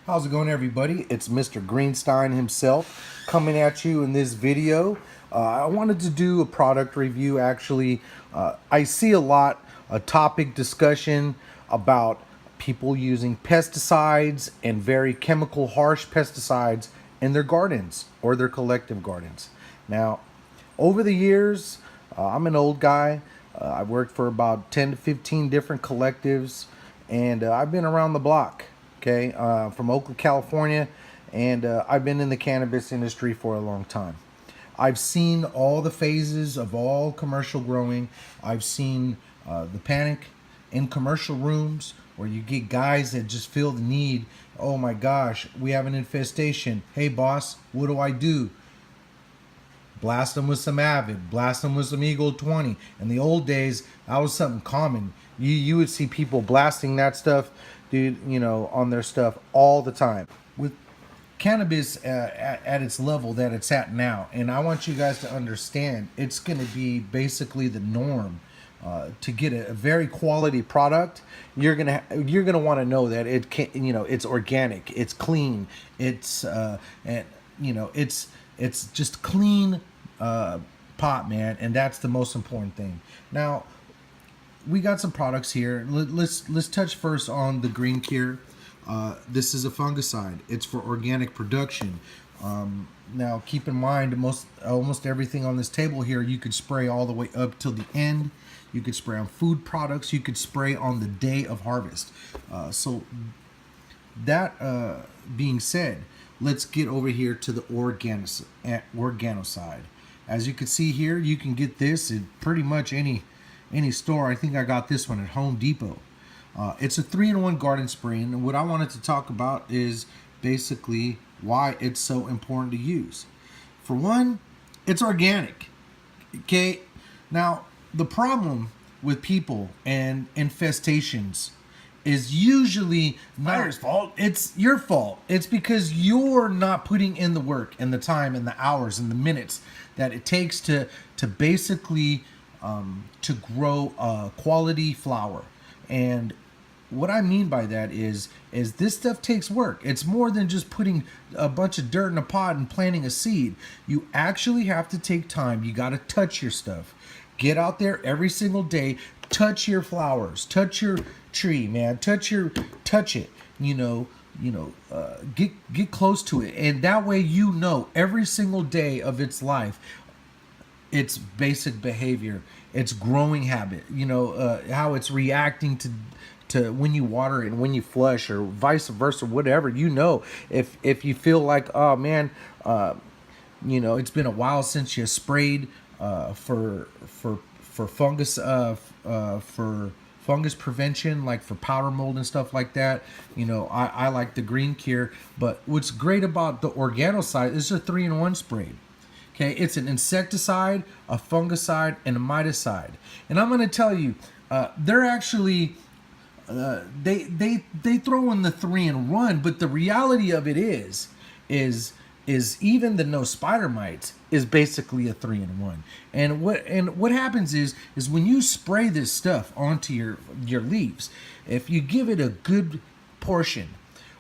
How's it going, everybody? It's Mr. Greenstein himself coming at you in this video. I wanted to do a product review. Actually, I see a topic discussion about people using pesticides and very chemical harsh pesticides in their gardens or their collective gardens. Now, over the years, I'm an old guy. I've worked for about 10 to 15 different collectives, and I've been around the block. Okay, from Oakland, California, and I've been in the cannabis industry for a long time. I've seen all the phases of all commercial growing. I've seen the panic in commercial rooms where you get guys that just feel the need. Oh my gosh, we have an infestation. Hey boss, what do I do? Blast them with some Avid, blast them with some Eagle 20. In the old days, that was something common. You would see people blasting that stuff, dude, on their stuff all the time. With cannabis at its level that it's at now, and I want you guys to understand, it's going to be basically the norm. To get a very quality product, you're gonna want to know that it can, it's organic, it's clean, it's it's just clean pot, man, and that's the most important thing. Now, we got some products here. Let's touch first on the Green Cure. This is a fungicide. It's for organic production. Now, keep in mind, almost everything on this table here, you could spray all the way up till the end. You could spray on food products. You could spray on the day of harvest. So that being said, let's get over here to the organoside. As you can see here, you can get this in pretty much any store. I think I got this one at Home Depot. It's a 3-in-1 garden spray, and what I wanted to talk about is basically why it's so important to use. For one, it's organic. Okay, now the problem with people and infestations is usually not your fault. It's your fault. It's because you're not putting in the work and the time and the hours and the minutes that it takes to basically to grow a quality flower. And what I mean by that is this stuff takes work. It's more than just putting a bunch of dirt in a pot and planting a seed. You actually have to take time. You got to touch your stuff. Get out there every single day. Touch your flowers. Touch your tree, man. Touch it. Get close to it, and that way every single day of its life, its basic behavior, its growing habit. How it's reacting to when you water it and when you flush, or vice versa, whatever. If you feel like, oh man, it's been a while since you sprayed for fungus for fungus prevention, like for powder mold and stuff like that. I like the Green Cure, but what's great about the organoside is a 3-in-1 spray. Okay, it's an insecticide, a fungicide, and a miticide. And I'm going to tell you, they're actually they throw in the 3-in-1, but the reality of it is even the no spider mites is basically a 3-in-1. And what happens is when you spray this stuff onto your leaves, if you give it a good portion,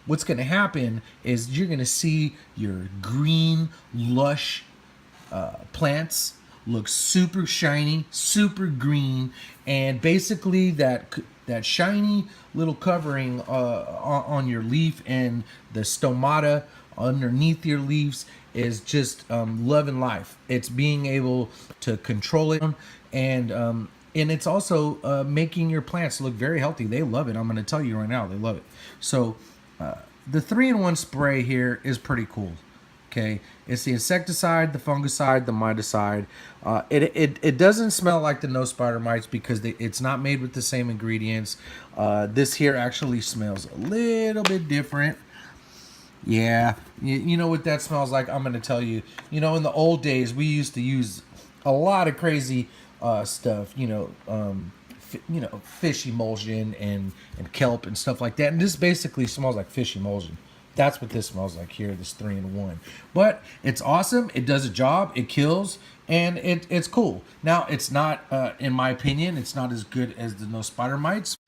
what's going to happen is you're going to see your green, lush plants look super shiny, super green, and basically that shiny little covering on your leaf and the stomata underneath your leaves is just love and life. It's being able to control it, and it's also making your plants look very healthy. They love it. I'm going to tell you right now, they love it. So the 3-in-1 spray here is pretty cool. Okay, it's the insecticide, the fungicide, the miticide. It doesn't smell like the no spider mites because it's not made with the same ingredients. This here actually smells a little bit different. Yeah, you know what that smells like? I'm going to tell you. In the old days, we used to use a lot of crazy stuff. Fish emulsion and kelp and stuff like that. And this basically smells like fish emulsion. That's what this smells like here, this 3-in-1. But it's awesome. It does a job. It kills. And it's cool. Now, it's not, in my opinion, it's not as good as the no spider mites.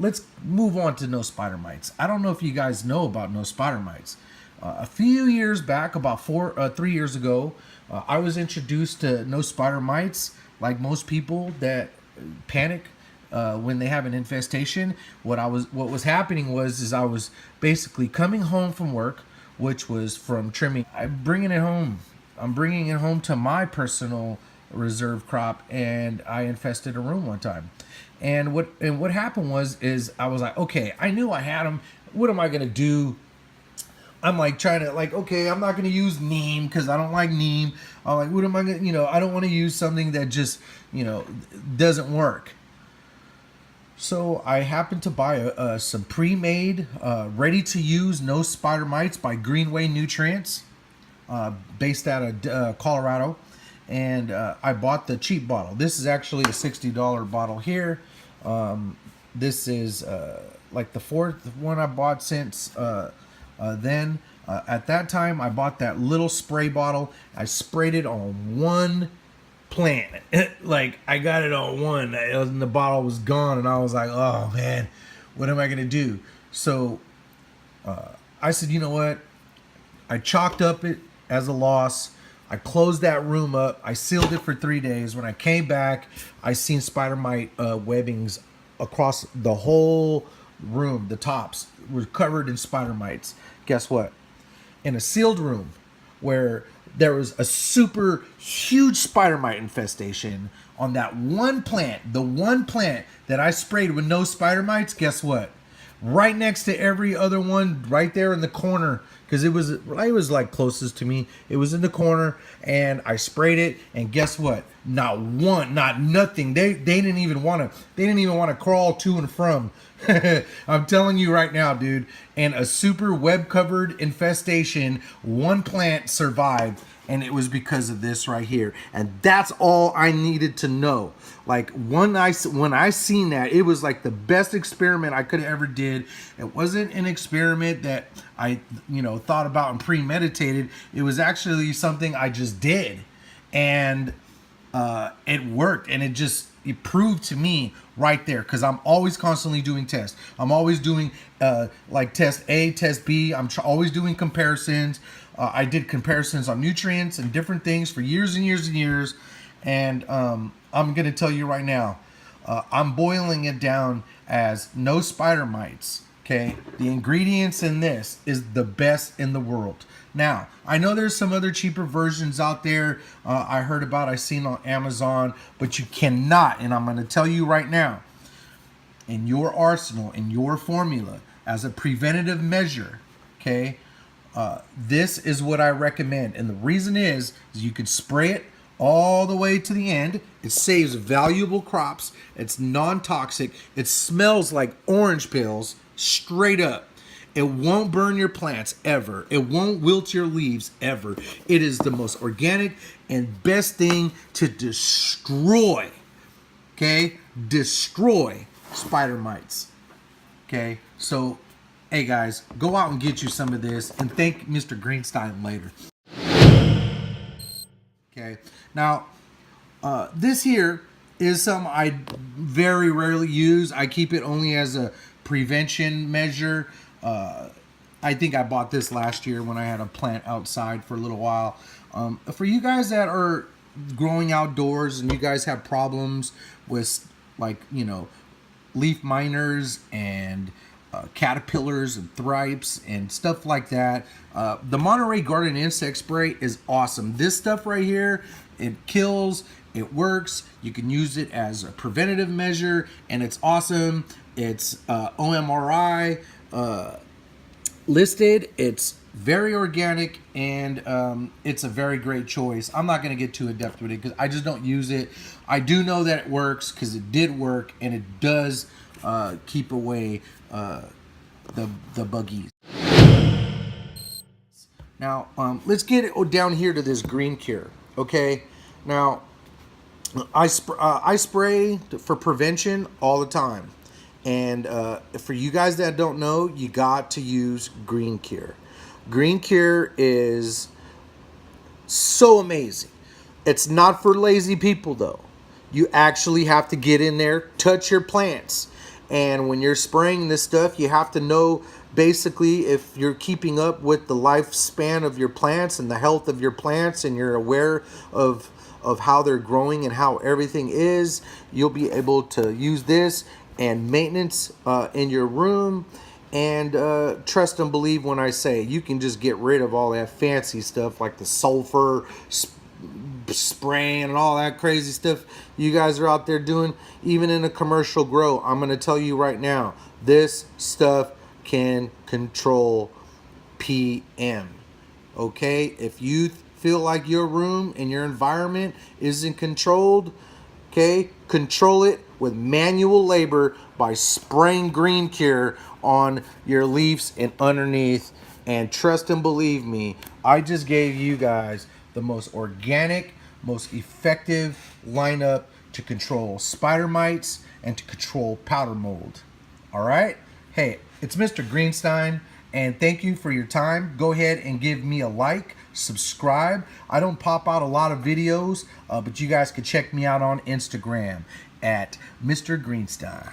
let's move on to no spider mites. I don't know if you guys know about no spider mites. A few years back, about 3 years ago, I was introduced to no spider mites. Like most people that panic when they have an infestation, what was happening was I was basically coming home from work, which was from trimming. I'm bringing it home. I'm bringing it home to my personal reserve crop, and I infested a room one time. And what happened is I was like, okay, I knew I had them. What am I gonna do? I'm like trying to like, okay, I'm not gonna use neem because I don't like neem. I'm like, what am I gonna, I don't want to use something that just, doesn't work. So I happened to buy some pre-made, ready-to-use no spider mites by Greenway Nutrients, based out of Colorado, and I bought the cheap bottle. This is actually a $60 bottle here. This is like the fourth one I bought since then. At that time, I bought that little spray bottle. I sprayed it on one plant. Like, I got it on one, and the bottle was gone, and I was like, oh man, what am I gonna do? So I said, you know what? I chalked up it as a loss. I closed that room up. I sealed it for 3 days. When I came back, I seen spider mite webbings across the whole room. The tops were covered in spider mites. Guess what? In a sealed room where there was a super huge spider mite infestation on that one plant, the one plant that I sprayed with no spider mites, guess what? Right next to every other one, right there in the corner, because it was like closest to me. It was in the corner, and I sprayed it, and guess what? Not one, not nothing. They didn't even want to crawl to and from. I'm telling you right now, dude. And a super web covered infestation, one plant survived, and it was because of this right here. And that's all I needed to know. Like when I seen that, it was like the best experiment I could have ever did. It wasn't an experiment that I thought about and premeditated. It was actually something I just did, and it worked, and it proved to me right there, because I'm always constantly doing tests. I'm always doing like test A, test B. I'm always doing comparisons. I did comparisons on nutrients and different things for years and years and years. And I'm going to tell you right now, I'm boiling it down as no spider mites. Okay, the ingredients in this is the best in the world. Now, I know there's some other cheaper versions out there. I seen on Amazon, but you cannot, and I'm going to tell you right now, in your arsenal, in your formula, as a preventative measure, okay, this is what I recommend. And the reason is you could spray it all the way to the end. It saves valuable crops. It's non-toxic. It smells like orange pills, straight up. It won't burn your plants ever. It won't wilt your leaves ever. It is the most organic and best thing to destroy, okay? Destroy spider mites, okay? So, hey guys, go out and get you some of this, and thank Mr. Greenstein later. Okay, now this here is something I very rarely use. I keep it only as a prevention measure. I think I bought this last year when I had a plant outside for a little while. For you guys that are growing outdoors and you guys have problems with, like, leaf miners and caterpillars and thrips and stuff like that, the Monterey Garden Insect Spray is awesome. This stuff right here, it kills, it works. You can use it as a preventative measure, and it's awesome. It's OMRI listed. It's very organic, and it's a very great choice. I'm not going to get too in-depth with it because I just don't use it. I do know that it works because it did work, and it does keep away the buggies. Now, let's get it down here to this green cure. Okay, now I spray for prevention all the time, and for you guys that don't know, you got to use Green Cure. Green Cure is so amazing. It's not for lazy people though. You actually have to get in there, touch your plants, And when you're spraying this stuff, you have to know basically if you're keeping up with the lifespan of your plants and the health of your plants, and you're aware of how they're growing and how everything is, you'll be able to use this and maintenance in your room. And trust and believe when I say you can just get rid of all that fancy stuff like the sulfur spraying and all that crazy stuff you guys are out there doing, even in a commercial grow. I'm going to tell you right now, this stuff can control PM. Okay, if you feel like your room and your environment isn't controlled, okay, control it with manual labor by spraying Green Cure on your leaves and underneath. And trust and believe me, I just gave you guys the most organic, most effective lineup to control spider mites and to control powder mold. All right? Hey, it's Mr. Greenstein, and thank you for your time. Go ahead and give me a like, subscribe. I don't pop out a lot of videos, but you guys can check me out on Instagram at Mr. Greenstein.